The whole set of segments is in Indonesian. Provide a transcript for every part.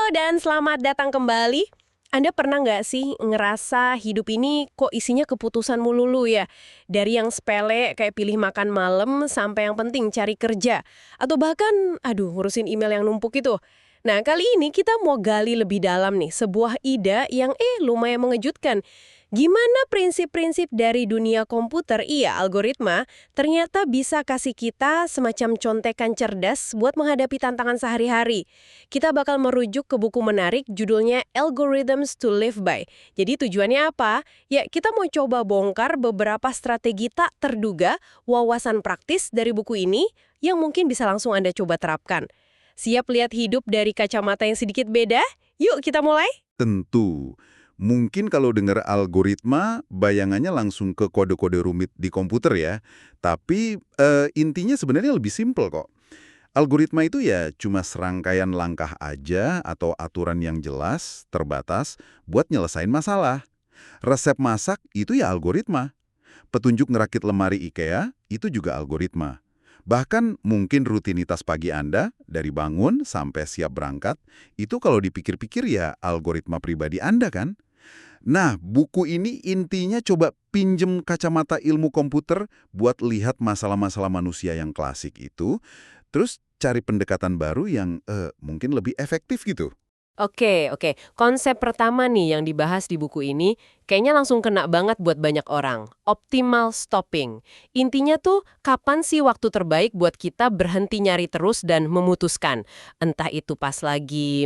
dan selamat datang kembali. Anda pernah nggak sih ngerasa hidup ini kok isinya keputusan melulu ya? Dari yang sepele kayak pilih makan malam sampai yang penting cari kerja. Atau bahkan, ngurusin email yang numpuk itu. Nah, kali ini kita mau gali lebih dalam nih, sebuah ide yang lumayan mengejutkan. Gimana prinsip-prinsip dari dunia komputer, algoritma, ternyata bisa kasih kita semacam contekan cerdas buat menghadapi tantangan sehari-hari. Kita bakal merujuk ke buku menarik judulnya Algorithms to Live By. Jadi tujuannya apa? Ya, kita mau coba bongkar beberapa strategi tak terduga, wawasan praktis dari buku ini yang mungkin bisa langsung Anda coba terapkan. Siap lihat hidup dari kacamata yang sedikit beda? Yuk kita mulai! Tentu. Mungkin kalau dengar algoritma, bayangannya langsung ke kode-kode rumit di komputer ya. Tapi intinya sebenarnya lebih simpel kok. Algoritma itu ya cuma serangkaian langkah aja atau aturan yang jelas, terbatas, buat nyelesain masalah. Resep masak itu ya algoritma. Petunjuk ngerakit lemari IKEA itu juga algoritma. Bahkan mungkin rutinitas pagi Anda, dari bangun sampai siap berangkat, itu kalau dipikir-pikir ya algoritma pribadi Anda kan? Nah, buku ini intinya coba pinjem kacamata ilmu komputer buat lihat masalah-masalah manusia yang klasik itu, terus cari pendekatan baru yang mungkin lebih efektif gitu. Oke. Konsep pertama nih yang dibahas di buku ini kayaknya langsung kena banget buat banyak orang. Optimal stopping. Intinya tuh kapan sih waktu terbaik buat kita berhenti nyari terus dan memutuskan. Entah itu pas lagi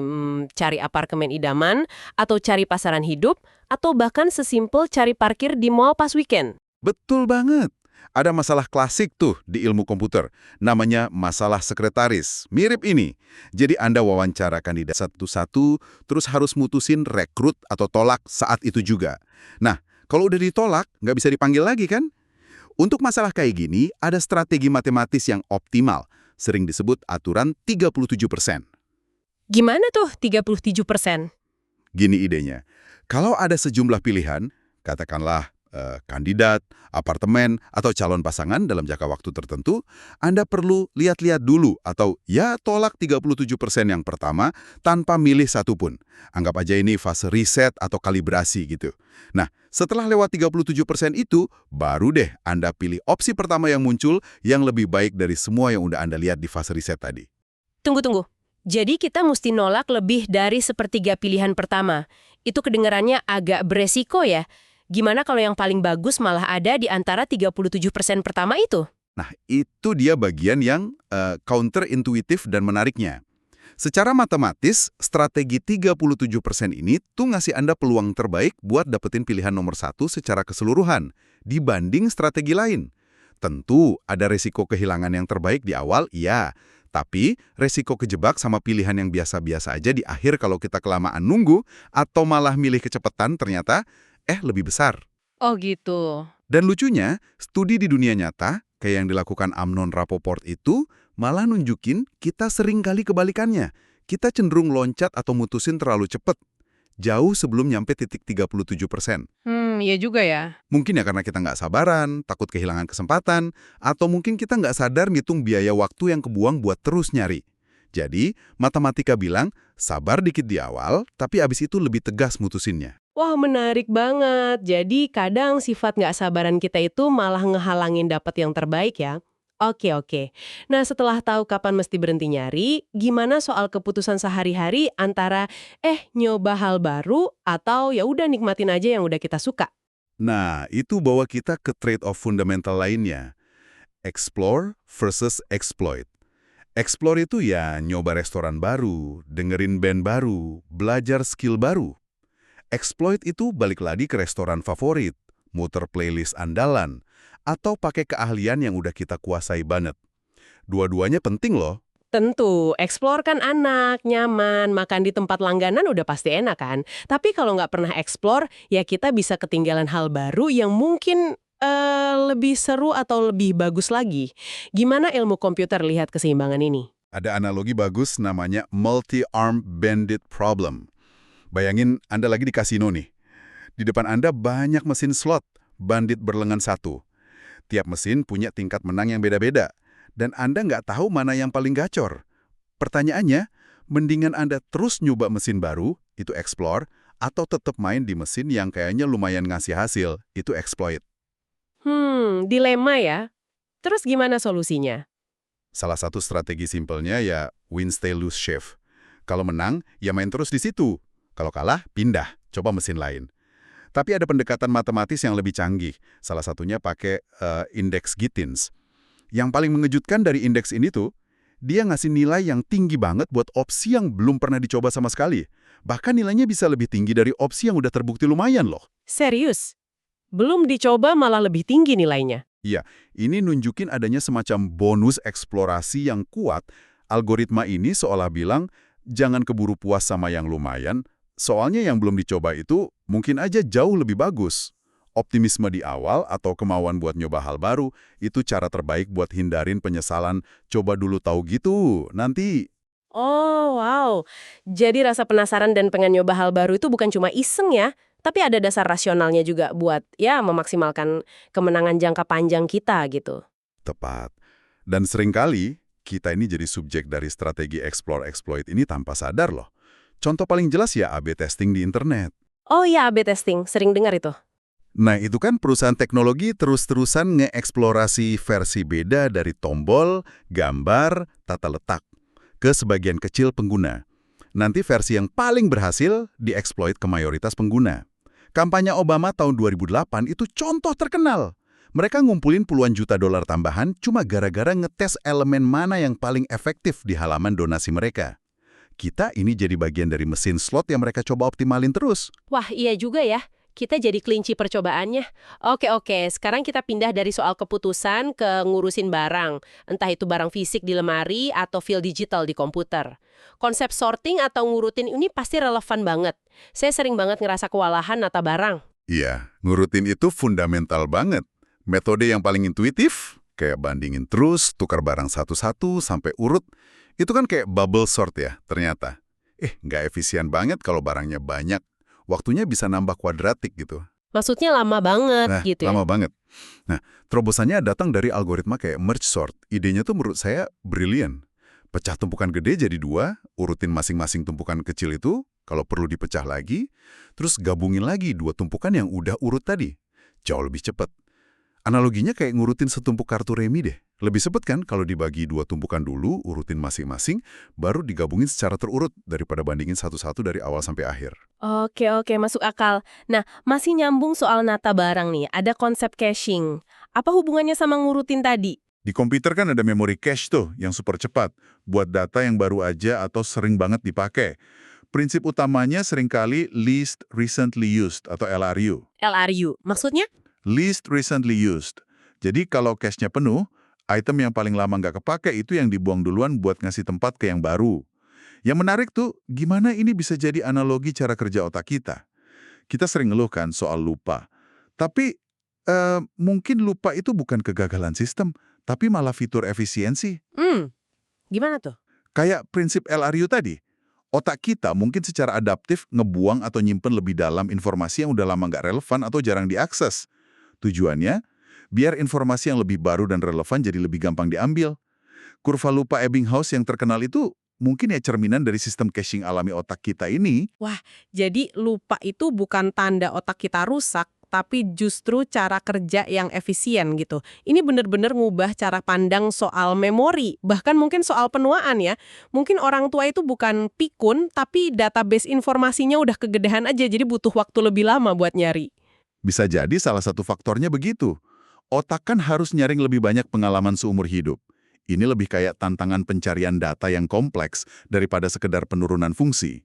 cari apartemen idaman, atau cari pasaran hidup, atau bahkan sesimpel cari parkir di mall pas weekend. Betul banget. Ada masalah klasik tuh di ilmu komputer, namanya masalah sekretaris. Mirip ini. Jadi Anda wawancara kandidat satu-satu, terus harus mutusin rekrut atau tolak saat itu juga. Nah, kalau udah ditolak, nggak bisa dipanggil lagi kan? Untuk masalah kayak gini, ada strategi matematis yang optimal, sering disebut aturan 37%. Gimana tuh 37%? Gini idenya, kalau ada sejumlah pilihan, katakanlah kandidat, apartemen, atau calon pasangan dalam jangka waktu tertentu, Anda perlu lihat-lihat dulu atau ya tolak 37% yang pertama tanpa milih satupun. Anggap aja ini fase riset atau kalibrasi gitu. Nah, setelah lewat 37% itu, baru deh Anda pilih opsi pertama yang muncul yang lebih baik dari semua yang udah Anda lihat di fase riset tadi. Tunggu. Jadi kita mesti nolak lebih dari sepertiga pilihan pertama. Itu kedengarannya agak beresiko ya. Gimana kalau yang paling bagus malah ada di antara 37% pertama itu? Nah, itu dia bagian yang counterintuitif dan menariknya. Secara matematis, strategi 37% ini tuh ngasih Anda peluang terbaik buat dapetin pilihan nomor satu secara keseluruhan, dibanding strategi lain. Tentu, ada resiko kehilangan yang terbaik di awal, iya. Tapi, resiko kejebak sama pilihan yang biasa-biasa aja di akhir kalau kita kelamaan nunggu, atau malah milih kecepatan ternyata, lebih besar. Oh gitu. Dan lucunya, studi di dunia nyata, kayak yang dilakukan Amnon Rapoport itu, malah nunjukin kita sering kali kebalikannya. Kita cenderung loncat atau mutusin terlalu cepat, jauh sebelum nyampe titik 37%. Iya juga ya. Mungkin ya karena kita nggak sabaran, takut kehilangan kesempatan, atau mungkin kita nggak sadar ngitung biaya waktu yang kebuang buat terus nyari. Jadi, matematika bilang, sabar dikit di awal, tapi abis itu lebih tegas mutusinnya. Wah, menarik banget. Jadi kadang sifat nggak sabaran kita itu malah ngehalangin dapat yang terbaik ya. Oke. Nah, setelah tahu kapan mesti berhenti nyari, gimana soal keputusan sehari-hari antara nyoba hal baru atau ya udah nikmatin aja yang udah kita suka? Nah, itu bawa kita ke trade-off fundamental lainnya. Explore versus exploit. Explore itu ya nyoba restoran baru, dengerin band baru, belajar skill baru. Exploit itu balik lagi ke restoran favorit, muter playlist andalan, atau pakai keahlian yang udah kita kuasai banget. Dua-duanya penting loh. Tentu, explore kan anak, nyaman, makan di tempat langganan udah pasti enak kan. Tapi kalau nggak pernah explore, ya kita bisa ketinggalan hal baru yang mungkin lebih seru atau lebih bagus lagi. Gimana ilmu komputer lihat keseimbangan ini? Ada analogi bagus namanya multi-armed bandit problem. Bayangin Anda lagi di kasino nih. Di depan Anda banyak mesin slot, bandit berlengan satu. Tiap mesin punya tingkat menang yang beda-beda. Dan Anda nggak tahu mana yang paling gacor. Pertanyaannya, Mendingan Anda terus nyoba mesin baru, itu explore, atau tetap main di mesin yang kayaknya lumayan ngasih hasil, itu exploit. Dilema ya. Terus gimana solusinya? Salah satu strategi simpelnya ya win stay lose shift. Kalau menang, ya main terus di situ. Kalau kalah, pindah, coba mesin lain. Tapi ada pendekatan matematis yang lebih canggih. Salah satunya pakai indeks Gittins. Yang paling mengejutkan dari indeks ini tuh, dia ngasih nilai yang tinggi banget buat opsi yang belum pernah dicoba sama sekali. Bahkan nilainya bisa lebih tinggi dari opsi yang udah terbukti lumayan loh. Serius? Belum dicoba malah lebih tinggi nilainya. Iya, ini nunjukin adanya semacam bonus eksplorasi yang kuat. Algoritma ini seolah bilang, jangan keburu puas sama yang lumayan, soalnya yang belum dicoba itu mungkin aja jauh lebih bagus. Optimisme di awal atau kemauan buat nyoba hal baru, itu cara terbaik buat hindarin penyesalan, coba dulu tahu gitu, nanti. Oh, wow. Jadi rasa penasaran dan pengen nyoba hal baru itu bukan cuma iseng ya, tapi ada dasar rasionalnya juga buat ya memaksimalkan kemenangan jangka panjang kita gitu. Tepat. Dan seringkali, kita ini jadi subjek dari strategi explore-exploit ini tanpa sadar loh. Contoh paling jelas ya A/B testing di internet. Oh iya, A/B testing, sering dengar itu. Nah, itu kan perusahaan teknologi terus-terusan ngeeksplorasi versi beda dari tombol, gambar, tata letak ke sebagian kecil pengguna. Nanti versi yang paling berhasil dieksploit ke mayoritas pengguna. Kampanye Obama tahun 2008 itu contoh terkenal. Mereka ngumpulin puluhan juta dolar tambahan cuma gara-gara ngetes elemen mana yang paling efektif di halaman donasi mereka. Kita ini jadi bagian dari mesin slot yang mereka coba optimalin terus. Wah, iya juga ya. Kita jadi kelinci percobaannya. Oke, sekarang kita pindah dari soal keputusan ke ngurusin barang. Entah itu barang fisik di lemari atau file digital di komputer. Konsep sorting atau ngurutin ini pasti relevan banget. Saya sering banget ngerasa kewalahan nata barang. Iya, ngurutin itu fundamental banget. Metode yang paling intuitif, kayak bandingin terus, tukar barang satu-satu sampai urut, itu kan kayak bubble sort ya, ternyata. Nggak efisien banget kalau barangnya banyak. Waktunya bisa nambah kuadratik gitu. Maksudnya lama banget Nah, gitu ya. lama banget. Nah, terobosannya datang dari algoritma kayak merge sort. Idenya tuh menurut saya brilian. Pecah tumpukan gede jadi dua, urutin masing-masing tumpukan kecil itu, kalau perlu dipecah lagi, terus gabungin lagi dua tumpukan yang udah urut tadi. Jauh lebih cepat. Analoginya kayak ngurutin setumpuk kartu remi deh. Lebih cepat kan kalau dibagi dua tumpukan dulu, urutin masing-masing, baru digabungin secara terurut daripada bandingin satu-satu dari awal sampai akhir. Oke, masuk akal. Nah, masih nyambung soal nata barang nih. Ada konsep caching. Apa hubungannya sama ngurutin tadi? Di komputer kan ada memori cache tuh yang super cepat, buat data yang baru aja atau sering banget dipakai. Prinsip utamanya seringkali least recently used atau LRU. LRU. Maksudnya? Least recently used. Jadi kalau cache-nya penuh, item yang paling lama nggak kepake itu yang dibuang duluan buat ngasih tempat ke yang baru. Yang menarik tuh, gimana ini bisa jadi analogi cara kerja otak kita. Kita sering ngeluh kan soal lupa. Tapi mungkin lupa itu bukan kegagalan sistem, tapi malah fitur efisiensi. Gimana tuh? Kayak prinsip LRU tadi. Otak kita mungkin secara adaptif ngebuang atau nyimpen lebih dalam informasi yang udah lama nggak relevan atau jarang diakses. Tujuannya, biar informasi yang lebih baru dan relevan jadi lebih gampang diambil. Kurva lupa Ebbinghaus yang terkenal itu mungkin ya cerminan dari sistem caching alami otak kita ini. Wah, jadi lupa itu bukan tanda otak kita rusak, tapi justru cara kerja yang efisien gitu. Ini benar-benar ngubah cara pandang soal memori, bahkan mungkin soal penuaan ya. Mungkin orang tua itu bukan pikun, tapi database informasinya udah kegedean aja, jadi butuh waktu lebih lama buat nyari. Bisa jadi salah satu faktornya begitu. Otak kan harus nyaring lebih banyak pengalaman seumur hidup. Ini lebih kayak tantangan pencarian data yang kompleks daripada sekedar penurunan fungsi.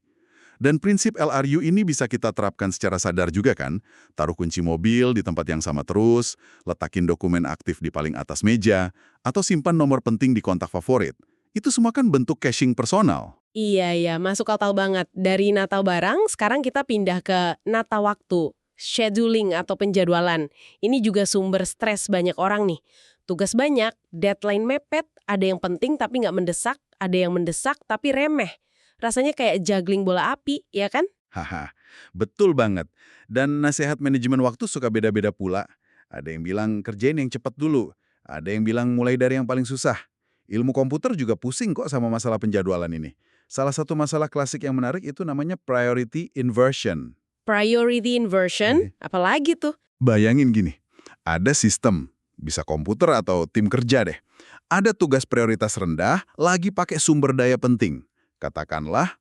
Dan prinsip LRU ini bisa kita terapkan secara sadar juga kan? Taruh kunci mobil di tempat yang sama terus, letakin dokumen aktif di paling atas meja, atau simpan nomor penting di kontak favorit. Itu semua kan bentuk caching personal. Iya, masuk akal banget. Dari nata barang, sekarang kita pindah ke nata waktu. Scheduling atau penjadwalan. Ini juga sumber stres banyak orang nih. Tugas banyak, deadline mepet, ada yang penting tapi nggak mendesak, ada yang mendesak tapi remeh. Rasanya kayak juggling bola api, ya kan? Haha, betul banget. Dan nasihat manajemen waktu suka beda-beda pula. Ada yang bilang kerjain yang cepat dulu. Ada yang bilang mulai dari yang paling susah. Ilmu komputer juga pusing kok sama masalah penjadwalan ini. Salah satu masalah klasik yang menarik itu namanya priority inversion. Priority inversion, apalagi tuh? Bayangin gini, ada sistem, bisa komputer atau tim kerja deh. Ada tugas prioritas rendah, lagi pakai sumber daya penting. Katakanlah,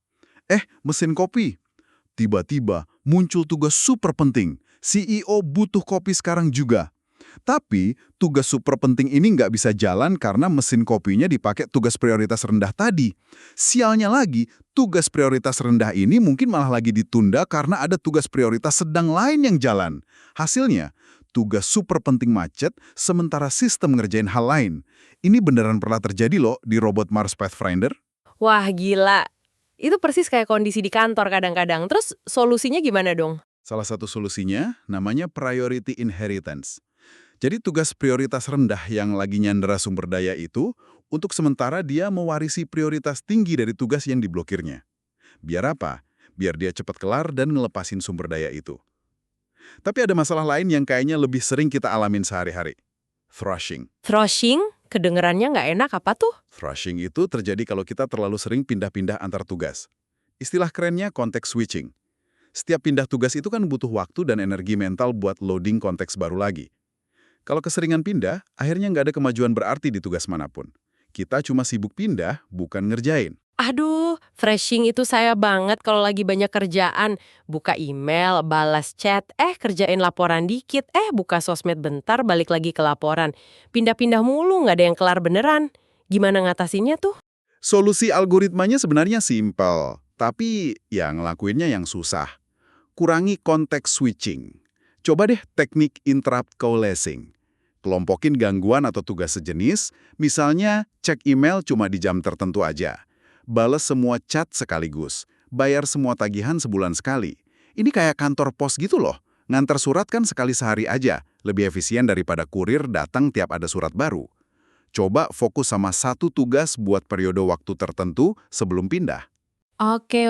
mesin kopi. Tiba-tiba muncul tugas super penting. CEO butuh kopi sekarang juga. Tapi tugas super penting ini nggak bisa jalan karena mesin kopinya dipakai tugas prioritas rendah tadi. Sialnya lagi, tugas prioritas rendah ini mungkin malah lagi ditunda karena ada tugas prioritas sedang lain yang jalan. Hasilnya, tugas super penting macet sementara sistem ngerjain hal lain. Ini beneran pernah terjadi loh di robot Mars Pathfinder. Wah, gila. Itu persis kayak kondisi di kantor kadang-kadang. Terus solusinya gimana dong? Salah satu solusinya namanya priority inheritance. Jadi tugas prioritas rendah yang lagi nyandera sumber daya itu, untuk sementara dia mewarisi prioritas tinggi dari tugas yang diblokirnya. Biar apa? Biar dia cepat kelar dan ngelepasin sumber daya itu. Tapi ada masalah lain yang kayaknya lebih sering kita alamin sehari-hari. Thrashing. Thrashing? Kedengerannya nggak enak apa tuh? Thrashing itu terjadi kalau kita terlalu sering pindah-pindah antar tugas. Istilah kerennya konteks switching. Setiap pindah tugas itu kan butuh waktu dan energi mental buat loading konteks baru lagi. Kalau keseringan pindah, akhirnya nggak ada kemajuan berarti di tugas manapun. Kita cuma sibuk pindah, bukan ngerjain. Aduh, thrashing itu saya banget kalau lagi banyak kerjaan. Buka email, balas chat, kerjain laporan dikit, buka sosmed bentar, balik lagi ke laporan. Pindah-pindah mulu, nggak ada yang kelar beneran. Gimana ngatasinnya tuh? Solusi algoritmanya sebenarnya simpel, tapi ya ngelakuinnya yang susah. Kurangi konteks switching. Coba deh teknik interrupt coalescing. Kelompokin gangguan atau tugas sejenis, misalnya cek email cuma di jam tertentu aja. Bales semua chat sekaligus. Bayar semua tagihan sebulan sekali. Ini kayak kantor pos gitu loh. Ngantar surat kan sekali sehari aja. Lebih efisien daripada kurir datang tiap ada surat baru. Coba fokus sama satu tugas buat periode waktu tertentu sebelum pindah. Oke,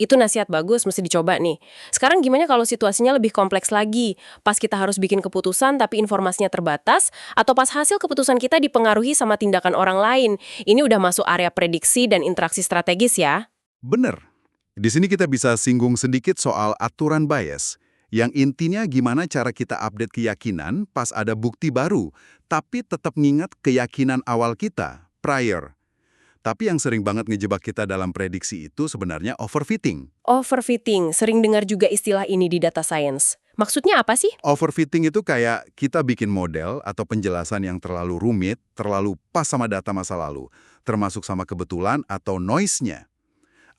itu nasihat bagus, mesti dicoba nih. Sekarang gimana kalau situasinya lebih kompleks lagi? Pas kita harus bikin keputusan tapi informasinya terbatas, atau pas hasil keputusan kita dipengaruhi sama tindakan orang lain? Ini udah masuk area prediksi dan interaksi strategis ya? Bener. Di sini kita bisa singgung sedikit soal aturan bias. Yang intinya gimana cara kita update keyakinan pas ada bukti baru, tapi tetap ngingat keyakinan awal kita, prior. Tapi yang sering banget ngejebak kita dalam prediksi itu sebenarnya overfitting. Overfitting, sering dengar juga istilah ini di data science. Maksudnya apa sih? Overfitting itu kayak kita bikin model atau penjelasan yang terlalu rumit, terlalu pas sama data masa lalu, termasuk sama kebetulan atau noise-nya.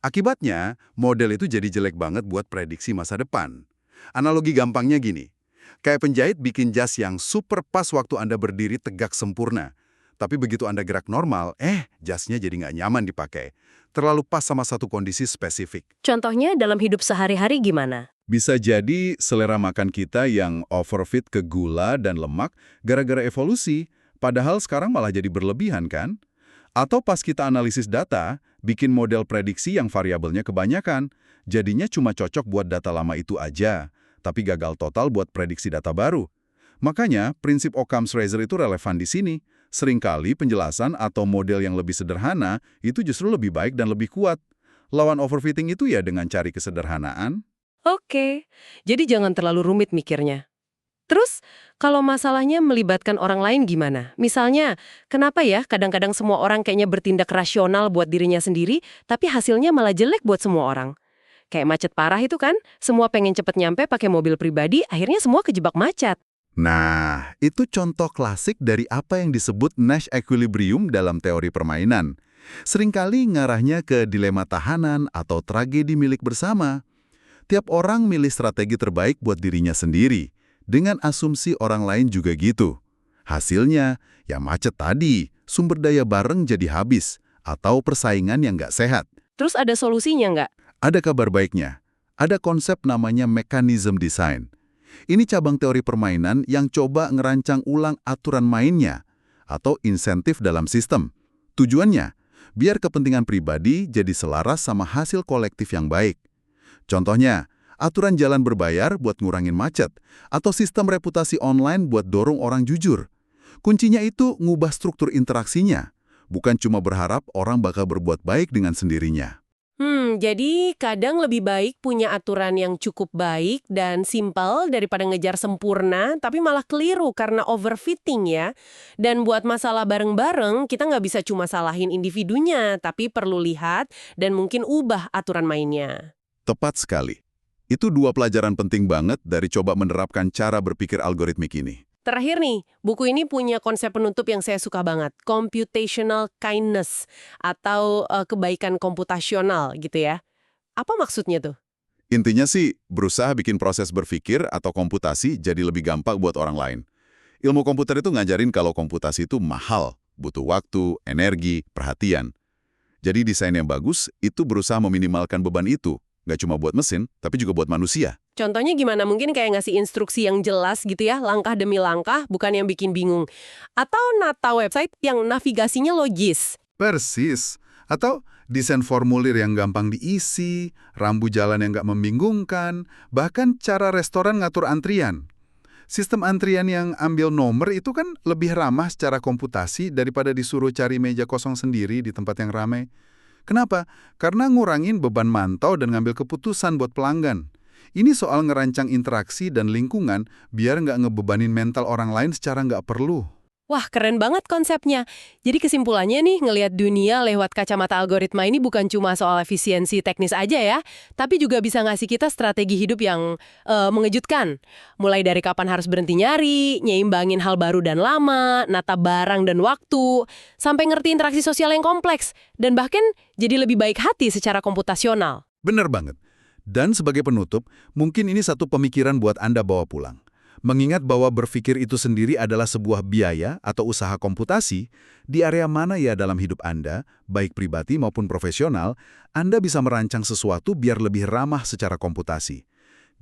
Akibatnya, model itu jadi jelek banget buat prediksi masa depan. Analogi gampangnya gini, kayak penjahit bikin jas yang super pas waktu Anda berdiri tegak sempurna. Tapi begitu Anda gerak normal, jasnya jadi nggak nyaman dipakai. Terlalu pas sama satu kondisi spesifik. Contohnya dalam hidup sehari-hari gimana? Bisa jadi selera makan kita yang overfit ke gula dan lemak gara-gara evolusi, padahal sekarang malah jadi berlebihan kan? Atau pas kita analisis data, bikin model prediksi yang variabelnya kebanyakan, jadinya cuma cocok buat data lama itu aja, tapi gagal total buat prediksi data baru. Makanya, prinsip Occam's razor itu relevan di sini. Seringkali penjelasan atau model yang lebih sederhana itu justru lebih baik dan lebih kuat. Lawan overfitting itu ya dengan cari kesederhanaan. Oke, jadi jangan terlalu rumit mikirnya. Terus, kalau masalahnya melibatkan orang lain gimana? Misalnya, kenapa ya kadang-kadang semua orang kayaknya bertindak rasional buat dirinya sendiri, tapi hasilnya malah jelek buat semua orang? Kayak macet parah itu kan, semua pengen cepet nyampe pakai mobil pribadi, akhirnya semua kejebak macet. Nah, itu contoh klasik dari apa yang disebut Nash equilibrium dalam teori permainan. Seringkali ngarahnya ke dilema tahanan atau tragedi milik bersama. Tiap orang milih strategi terbaik buat dirinya sendiri, dengan asumsi orang lain juga gitu. Hasilnya, ya macet tadi, sumber daya bareng jadi habis, atau persaingan yang nggak sehat. Terus ada solusinya nggak? Ada kabar baiknya. Ada konsep namanya mechanism design. Ini cabang teori permainan yang coba ngerancang ulang aturan mainnya atau insentif dalam sistem. Tujuannya, biar kepentingan pribadi jadi selaras sama hasil kolektif yang baik. Contohnya, aturan jalan berbayar buat ngurangin macet atau sistem reputasi online buat dorong orang jujur. Kuncinya itu ngubah struktur interaksinya, bukan cuma berharap orang bakal berbuat baik dengan sendirinya. Jadi kadang lebih baik punya aturan yang cukup baik dan simpel daripada ngejar sempurna, tapi malah keliru karena overfitting ya. Dan buat masalah bareng-bareng, kita nggak bisa cuma salahin individunya, tapi perlu lihat dan mungkin ubah aturan mainnya. Tepat sekali. Itu dua pelajaran penting banget dari coba menerapkan cara berpikir algoritmik ini. Terakhir nih, buku ini punya konsep penutup yang saya suka banget, computational kindness, atau kebaikan komputasional gitu ya. Apa maksudnya tuh? Intinya sih, berusaha bikin proses berpikir atau komputasi jadi lebih gampang buat orang lain. Ilmu komputer itu ngajarin kalau komputasi itu mahal, butuh waktu, energi, perhatian. Jadi desain yang bagus itu berusaha meminimalkan beban itu. Nggak cuma buat mesin, tapi juga buat manusia. Contohnya gimana? Mungkin kayak ngasih instruksi yang jelas gitu ya, langkah demi langkah, bukan yang bikin bingung. Atau nata website yang navigasinya logis. Persis. Atau desain formulir yang gampang diisi, rambu jalan yang nggak membingungkan, bahkan cara restoran ngatur antrian. Sistem antrian yang ambil nomor itu kan lebih ramah secara komputasi daripada disuruh cari meja kosong sendiri di tempat yang ramai. Kenapa? Karena ngurangin beban mantau dan ngambil keputusan buat pelanggan. Ini soal ngerancang interaksi dan lingkungan biar nggak ngebebanin mental orang lain secara nggak perlu. Wah, keren banget konsepnya. Jadi kesimpulannya nih, ngelihat dunia lewat kacamata algoritma ini bukan cuma soal efisiensi teknis aja ya, tapi juga bisa ngasih kita strategi hidup yang mengejutkan. Mulai dari kapan harus berhenti nyari, nyeimbangin hal baru dan lama, nata barang dan waktu, sampai ngerti interaksi sosial yang kompleks, dan bahkan jadi lebih baik hati secara komputasional. Bener banget. Dan sebagai penutup, mungkin ini satu pemikiran buat Anda bawa pulang. Mengingat bahwa berpikir itu sendiri adalah sebuah biaya atau usaha komputasi, di area mana ya dalam hidup Anda, baik pribadi maupun profesional, Anda bisa merancang sesuatu biar lebih ramah secara komputasi.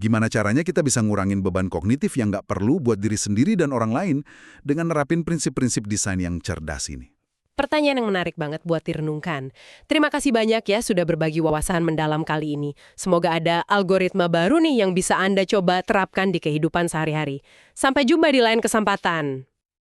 Gimana caranya kita bisa ngurangin beban kognitif yang nggak perlu buat diri sendiri dan orang lain dengan nerapin prinsip-prinsip desain yang cerdas ini? Pertanyaan yang menarik banget buat direnungkan. Terima kasih banyak ya sudah berbagi wawasan mendalam kali ini. Semoga ada algoritma baru nih yang bisa Anda coba terapkan di kehidupan sehari-hari. Sampai jumpa di lain kesempatan.